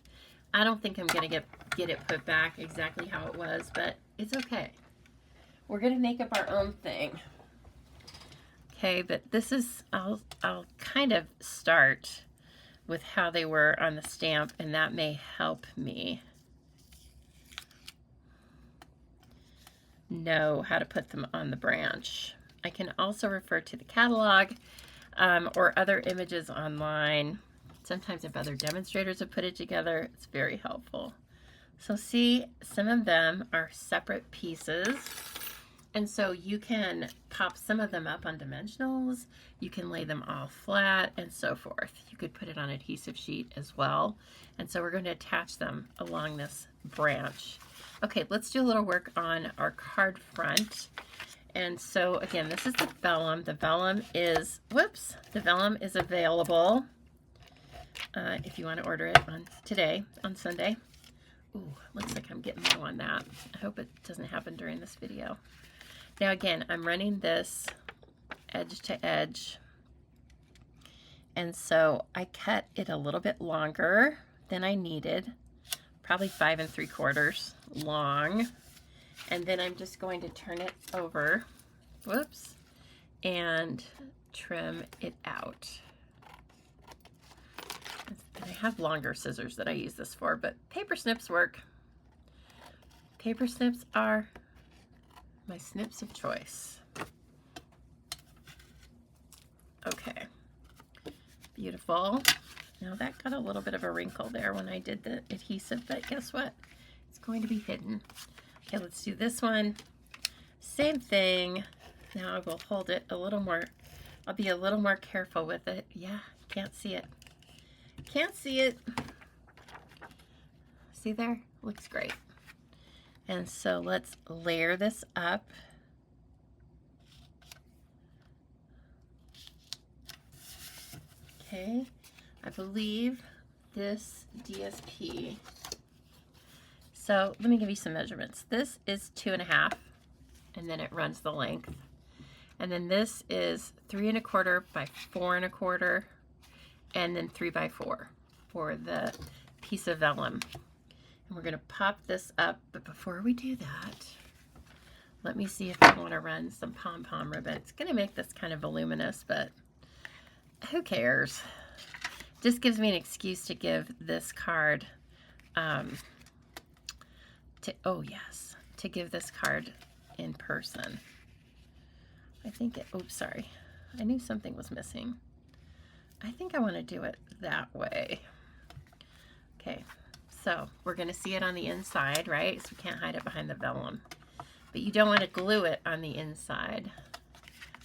I don't think I'm going to get it put back exactly how it was, but it's okay. We're going to make up our own thing. Okay, but this is, I'll kind of start with how they were on the stamp, and that may help me know how to put them on the branch. I can also refer to the catalog or other images online. Sometimes if other demonstrators have put it together, it's very helpful. So see, some of them are separate pieces. And so you can pop some of them up on dimensionals, you can lay them all flat, and so forth. You could put it on adhesive sheet as well. And so we're going to attach them along this branch. Okay, let's do a little work on our card front. And so again, this is the vellum. The vellum is, the vellum is available if you want to order it on today, on Sunday. Ooh, looks like I'm getting low on that. I hope it doesn't happen during this video. Now again, I'm running this edge to edge, and so I cut it a little bit longer than I needed, probably 5 3/4 long, and then I'm just going to turn it over, and trim it out. And I have longer scissors that I use this for, but paper snips work. Paper snips are my snips of choice. Okay, beautiful. Now that got a little bit of a wrinkle there when I did the adhesive, but guess what? It's going to be hidden. Okay, let's do this one. Same thing. Now I will hold it a little more. I'll be a little more careful with it. Yeah, can't see it. Can't see it. See there? Looks great. And so let's layer this up. Okay, I believe this DSP. So let me give you some measurements. This is 2.5, and then it runs the length. And then this is 3 1/4 by 4 1/4, and then 3 by 4 for the piece of vellum. And we're going to pop this up, but before we do that, let me see if I want to run some pom-pom ribbon. It's going to make this kind of voluminous, but who cares? Just gives me an excuse to give this card, to give this card in person. I think it, oops, sorry. I knew something was missing. I think I want to do it that way. Okay, So we're going to see it on the inside, right? So we can't hide it behind the vellum. But you don't want to glue it on the inside.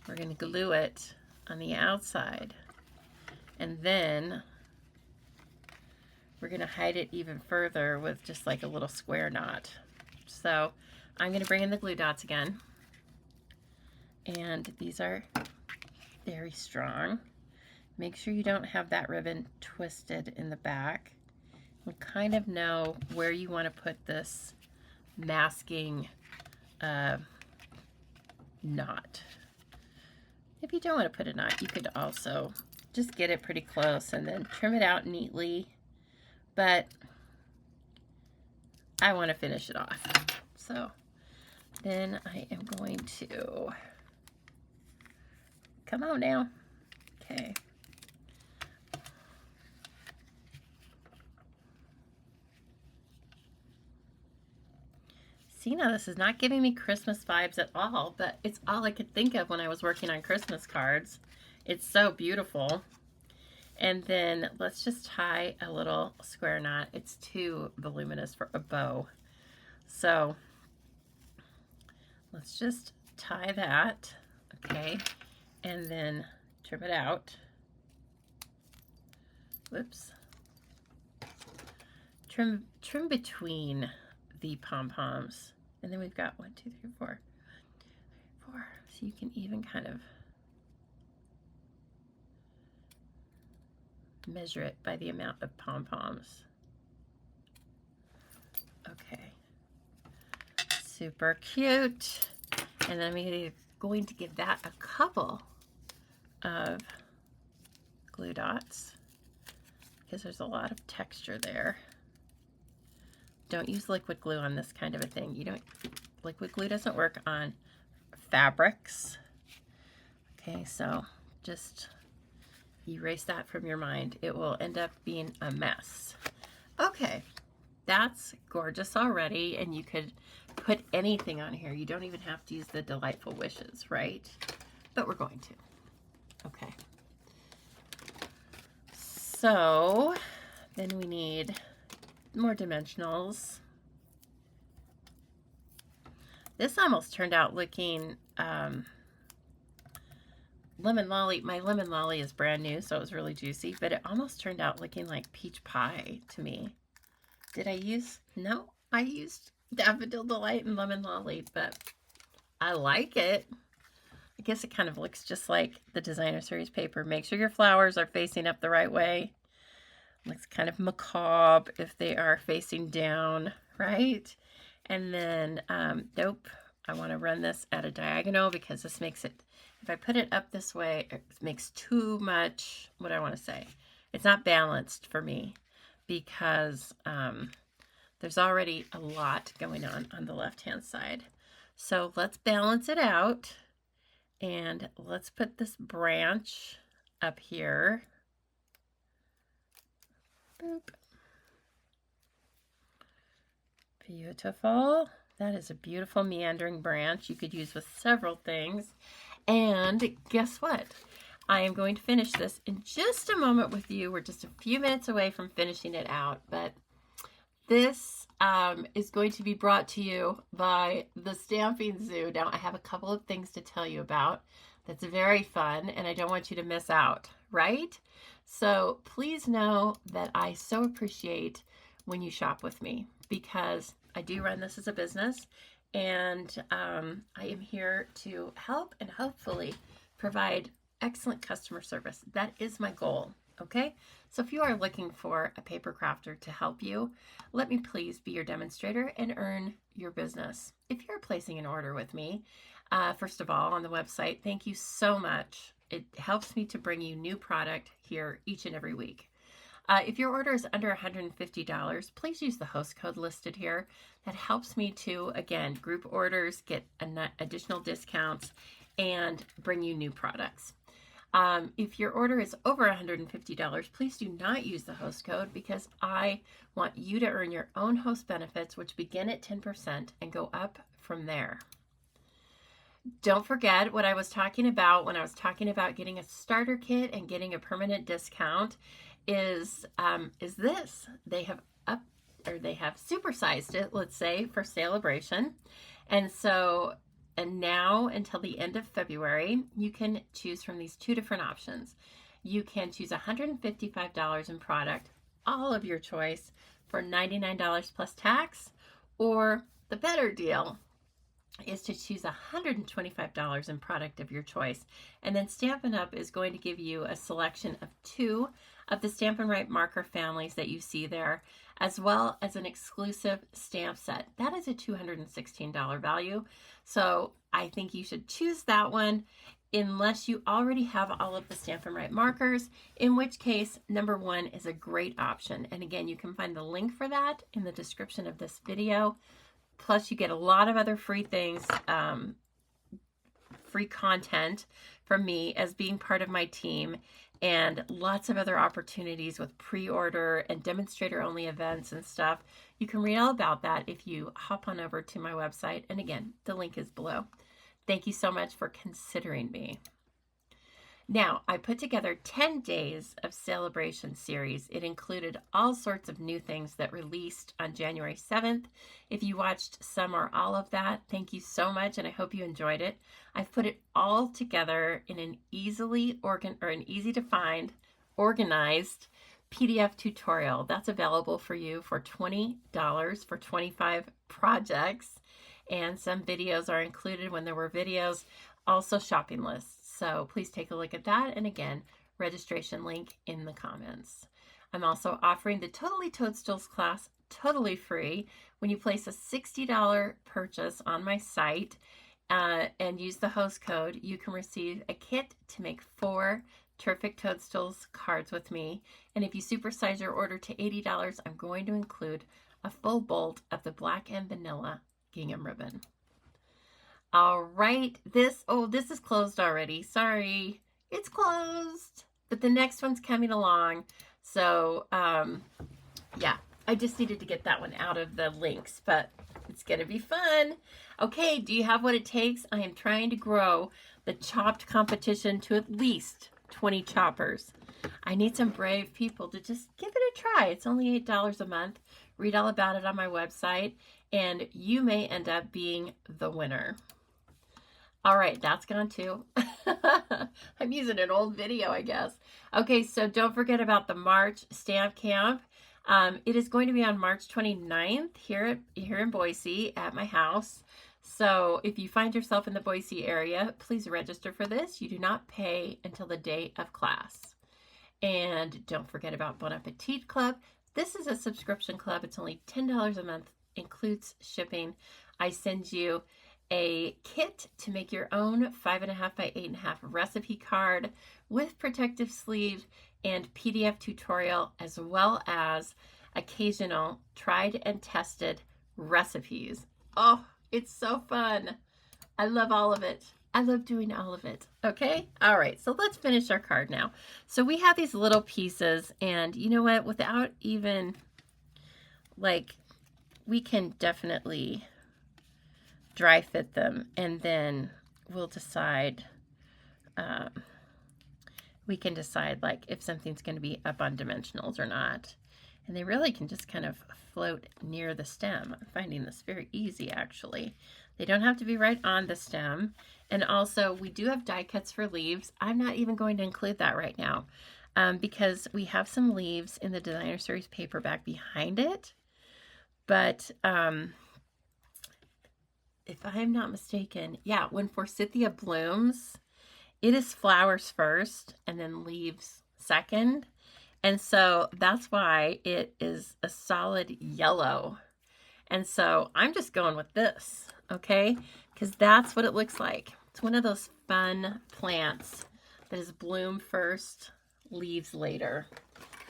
We're going to glue it on the outside. And then we're going to hide it even further with just like a little square knot. So I'm going to bring in the glue dots again. And these are very strong. Make sure you don't have that ribbon twisted in the back. And kind of know where you want to put this masking knot. If you don't want to put a knot, you could also just get it pretty close and then trim it out neatly. But I want to finish it off. So then I am going to, come on now. Okay. See, now this is not giving me Christmas vibes at all, but it's all I could think of when I was working on Christmas cards. It's so beautiful. And then let's just tie a little square knot. It's too voluminous for a bow. So let's just tie that, okay? And then trim it out. Whoops. Trim between the pom-poms. And then we've got 1, 2, 3, 4. So you can even kind of measure it by the amount of pom-poms. Okay. Super cute. And then we're going to give that a couple of glue dots because there's a lot of texture there. Don't use liquid glue on this kind of a thing. Liquid glue doesn't work on fabrics. Okay, so just erase that from your mind. It will end up being a mess. Okay, that's gorgeous already, and you could put anything on here. You don't even have to use the Delightful Wishes, right? But we're going to. Okay. So then we need more dimensionals. This almost turned out looking lemon lolly. My lemon lolly is brand new, so it was really juicy, but it almost turned out looking like peach pie to me. Did I use? No, I used Daffodil Delight and lemon lolly, but I like it. I guess it kind of looks just like the Designer Series paper. Make sure your flowers are facing up the right way. Looks kind of macabre if they are facing down, right? And then, nope, I want to run this at a diagonal because this makes it, if I put it up this way, it makes too much, what do I want to say? It's not balanced for me because there's already a lot going on the left-hand side. So let's balance it out and let's put this branch up here. Boop. Beautiful. That is a beautiful meandering branch you could use with several things. And guess what? I am going to finish this in just a moment with you. We're just a few minutes away from finishing it out, but this is going to be brought to you by the Stamping Zoo. Now, I have a couple of things to tell you about that's very fun, and I don't want you to miss out, right? So please know that I so appreciate when you shop with me because I do run this as a business, and I am here to help and hopefully provide excellent customer service. That is my goal, okay? So if you are looking for a paper crafter to help you, let me please be your demonstrator and earn your business. If you're placing an order with me, first of all, on the website, thank you so much. It helps me to bring you new product here each and every week. If your order is under $150, please use the host code listed here. That helps me to, again, group orders, get additional discounts, and bring you new products. If your order is over $150, please do not use the host code because I want you to earn your own host benefits, which begin at 10% and go up from there. Don't forget what I was talking about when I was talking about getting a starter kit and getting a permanent discount is this. They have or they have supersized it, let's say, for Saleabration. And so, and now until the end of February, you can choose from these two different options. You can choose $155 in product, all of your choice, for $99 plus tax, or the better deal is to choose $125 in product of your choice. And then Stampin' Up! Is going to give you a selection of 2 of the Stampin' Right marker families that you see there, as well as an exclusive stamp set. That is a $216 value. So I think you should choose that one unless you already have all of the Stampin' Right markers, in which case number 1 is a great option. And again, you can find the link for that in the description of this video. Plus, you get a lot of other free things, free content from me as being part of my team, and lots of other opportunities with pre-order and demonstrator-only events and stuff. You can read all about that if you hop on over to my website. And again, the link is below. Thank you so much for considering me. Now, I put together 10 days of Saleabration Series. It included all sorts of new things that released on January 7th. If you watched some or all of that, thank you so much, and I hope you enjoyed it. I've put it all together in an easy to find, organized PDF tutorial. That's available for you for $20 for 25 projects, and some videos are included when there were videos, also shopping lists. So please take a look at that. And again, registration link in the comments. I'm also offering the Totally Toadstools class totally free when you place a $60 purchase on my site and use the host code. You can receive a kit to make 4 Terrific Toadstools cards with me. And if you supersize your order to $80, I'm going to include a full bolt of the black and vanilla gingham ribbon. All right, this is closed already. Sorry, it's closed, but the next one's coming along. So, yeah, I just needed to get that one out of the links, but it's going to be fun. Okay, do you have what it takes? I am trying to grow the chopped competition to at least 20 choppers. I need some brave people to just give it a try. It's only $8 a month. Read all about it on my website, and you may end up being the winner. All right, that's gone too. I'm using an old video, I guess. Okay, so don't forget about the March Stamp Camp. It is going to be on March 29th here in Boise at my house. So if you find yourself in the Boise area, please register for this. You do not pay until the day of class. And don't forget about Bon Appetit Club. This is a subscription club. It's only $10 a month, includes shipping. I send you a kit to make your own 5.5 by 8.5 recipe card with protective sleeve and PDF tutorial, as well as occasional tried and tested recipes. Oh, it's so fun. I love all of it. I love doing all of it. Okay? All right, so let's finish our card now. So we have these little pieces, and you know what? Without even, like, we can definitely dry fit them, and then we'll decide, we can decide like if something's going to be up on dimensionals or not. And they really can just kind of float near the stem. I'm finding this very easy, actually. They don't have to be right on the stem. And also, we do have die cuts for leaves. I'm not even going to include that right now because we have some leaves in the Designer Series paperback behind it. But if I'm not mistaken, yeah, when Forsythia blooms, it is flowers first and then leaves second. And so that's why it is a solid yellow. And so I'm just going with this, okay? Because that's what it looks like. It's one of those fun plants that is bloom first, leaves later.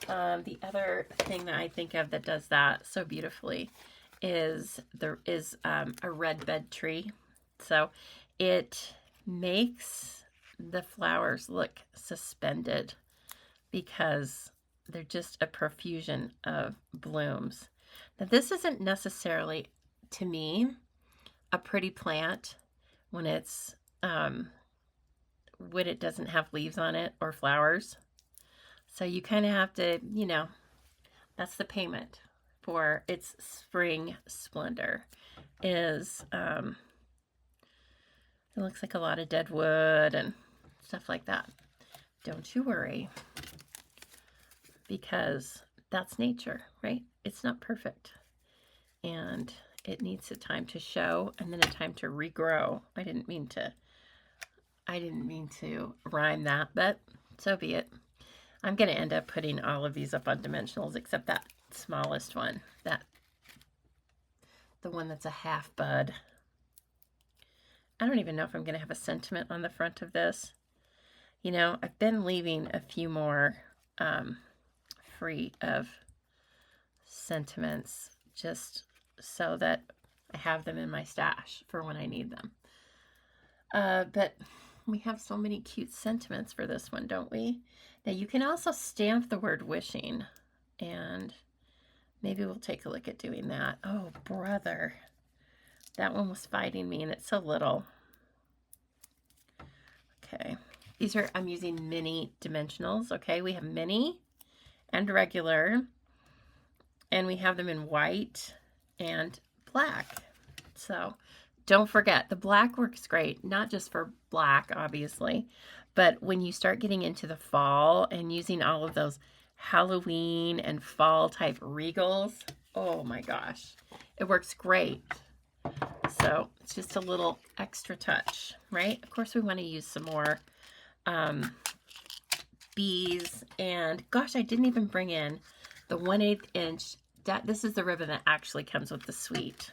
The other thing that I think of that does that so beautifully is a red bed tree. So it makes the flowers look suspended because they're just a profusion of blooms. Now this isn't necessarily, to me, a pretty plant when it's when it doesn't have leaves on it or flowers. So you kind of have to, you know, that's the payment for its spring splendor is, it looks like a lot of dead wood and stuff like that. Don't you worry, because that's nature, right? It's not perfect. And it needs a time to show and then a time to regrow. I didn't mean to rhyme that, but so be it. I'm going to end up putting all of these up on dimensionals except that smallest one, the one that's a half bud. I don't even know if I'm going to have a sentiment on the front of this. You know, I've been leaving a few more free of sentiments just so that I have them in my stash for when I need them. But we have so many cute sentiments for this one, don't we? Now you can also stamp the word wishing, and maybe we'll take a look at doing that. Oh, brother. That one was fighting me, and it's so little. Okay. These are, I'm using mini dimensionals, okay? We have mini and regular, and we have them in white and black. So don't forget, the black works great, not just for black, obviously, but when you start getting into the fall and using all of those Halloween and fall type regals, oh my gosh, it works great. So it's just a little extra touch, right? Of course, we want to use some more bees, and gosh, I didn't even bring in the 1/8 inch. This is the ribbon that actually comes with the suite.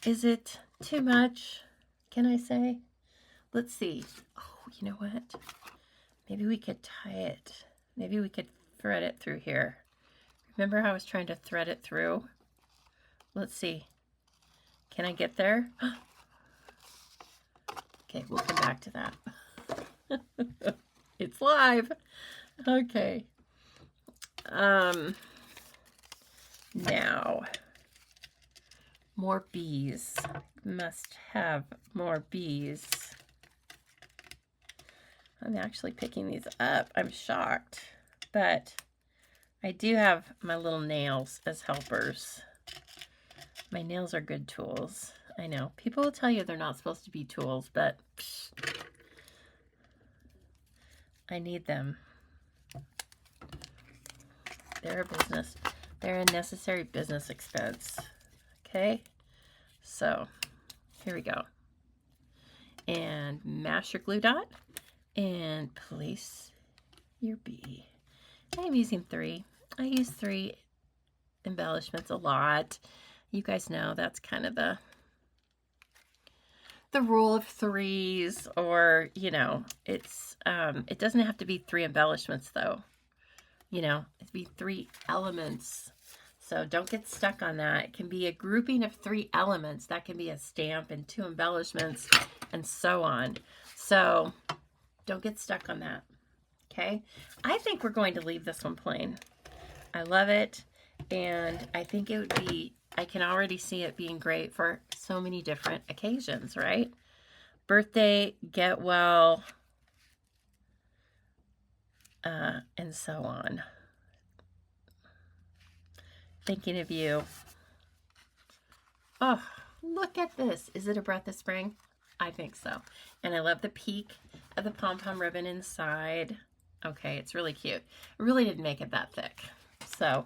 Is it too much? Can I say? Let's see. Oh, you know what? Maybe we could tie it. Maybe we could thread it through here. Remember how I was trying to thread it through? Let's see. Can I get there? Okay, we'll come back to that. It's live. Okay. Now, more bees. Must have more bees. I'm actually picking these up. I'm shocked. But I do have my little nails as helpers. My nails are good tools. I know. People will tell you they're not supposed to be tools, but psh, I need them. They're a business. They're a necessary business expense. Okay? So, here we go. And mash your glue dot and place your bee. I'm using 3. I use 3 embellishments a lot. You guys know that's kind of the rule of 3s, or, you know, it's it doesn't have to be 3 embellishments though. You know, it'd be 3 elements. So don't get stuck on that. It can be a grouping of 3 elements. That can be a stamp and 2 embellishments and so on. So don't get stuck on that. Okay. I think we're going to leave this one plain. I love it. And I think it would be, I can already see it being great for so many different occasions, right? Birthday, get well, and so on. Thinking of you. Oh, look at this. Is it a breath of spring? I think so. And I love the peak of the pom-pom ribbon inside. Okay, it's really cute. I really didn't make it that thick. So,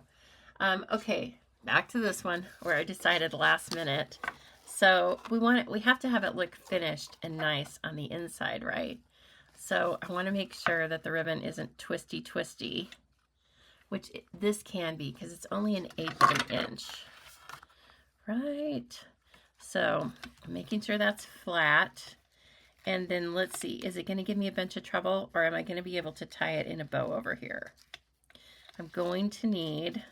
okay, back to this one where I decided last minute. So we have to have it look finished and nice on the inside, right? So I want to make sure that the ribbon isn't twisty, which this can be because it's only 1/8 of an inch, right? So I'm making sure that's flat. And then let's see, is it going to give me a bunch of trouble, or am I going to be able to tie it in a bow over here? I'm going to need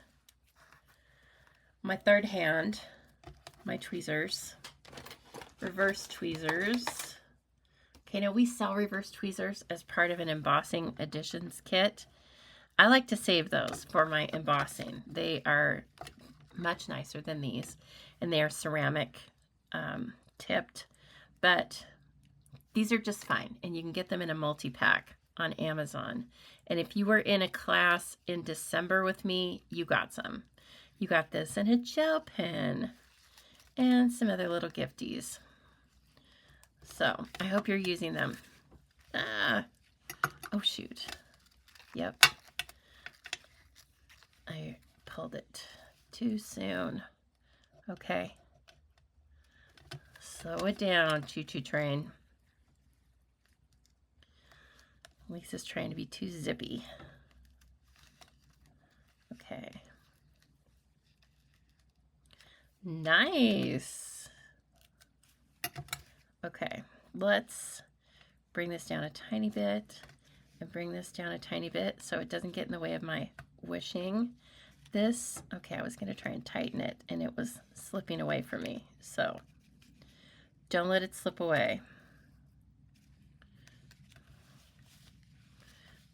my third hand, my tweezers, reverse tweezers. Okay, now we sell reverse tweezers as part of an embossing additions kit. I like to save those for my embossing. They are much nicer than these, and they are ceramic tipped, but these are just fine, and you can get them in a multi-pack on Amazon. And if you were in a class in December with me, you got some. You got this and a gel pen and some other little gifties. So I hope you're using them. Oh shoot. Yep. I pulled it too soon. Okay. Slow it down, choo-choo train. Lisa's trying to be too zippy. Okay. Nice. Okay, let's bring this down a tiny bit and bring this down a tiny bit so it doesn't get in the way of my wishing. This, okay, I was going to try and tighten it and it was slipping away from me. So don't let it slip away.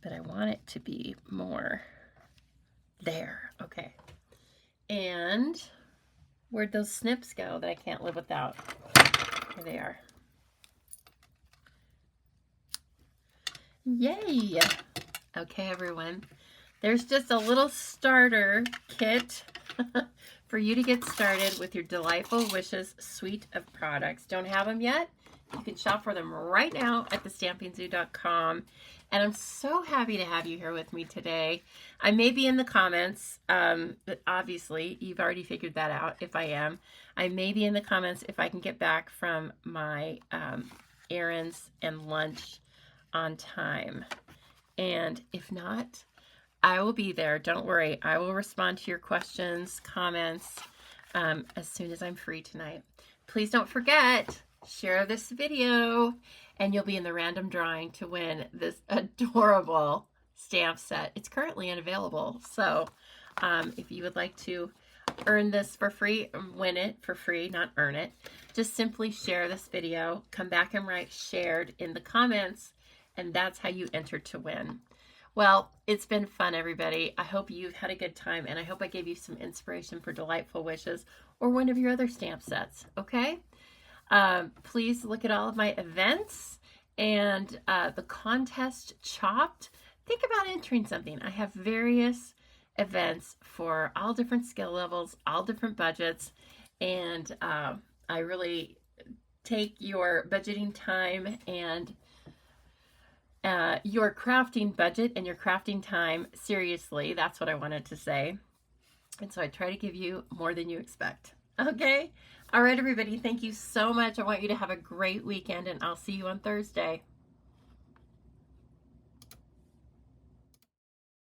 But I want it to be more there. Okay. And where'd those snips go that I can't live without? Here they are. Yay! Okay, everyone. There's just a little starter kit for you to get started with your Delightful Wishes suite of products. Don't have them yet? You can shop for them right now at thestampingzoo.com. And I'm so happy to have you here with me today. I may be in the comments, but obviously you've already figured that out if I am. I may be in the comments if I can get back from my errands and lunch on time. And if not, I will be there. Don't worry. I will respond to your questions, comments, as soon as I'm free tonight. Please don't forget, share this video and you'll be in the random drawing to win this adorable stamp set. It's currently unavailable. So if you would like to earn this for free, win it for free, not earn it, just simply share this video, come back and write shared in the comments, and that's how you enter to win. Well, it's been fun, everybody. I hope you've had a good time, and I hope I gave you some inspiration for Delightful Wishes or one of your other stamp sets, okay? Please look at all of my events and the contest Chopped. Think about entering something. I have various events for all different skill levels, all different budgets, and I really take your budgeting time and your crafting budget and your crafting time seriously. That's what I wanted to say. And so I try to give you more than you expect. Okay? All right, everybody. Thank you so much. I want you to have a great weekend, and I'll see you on Thursday.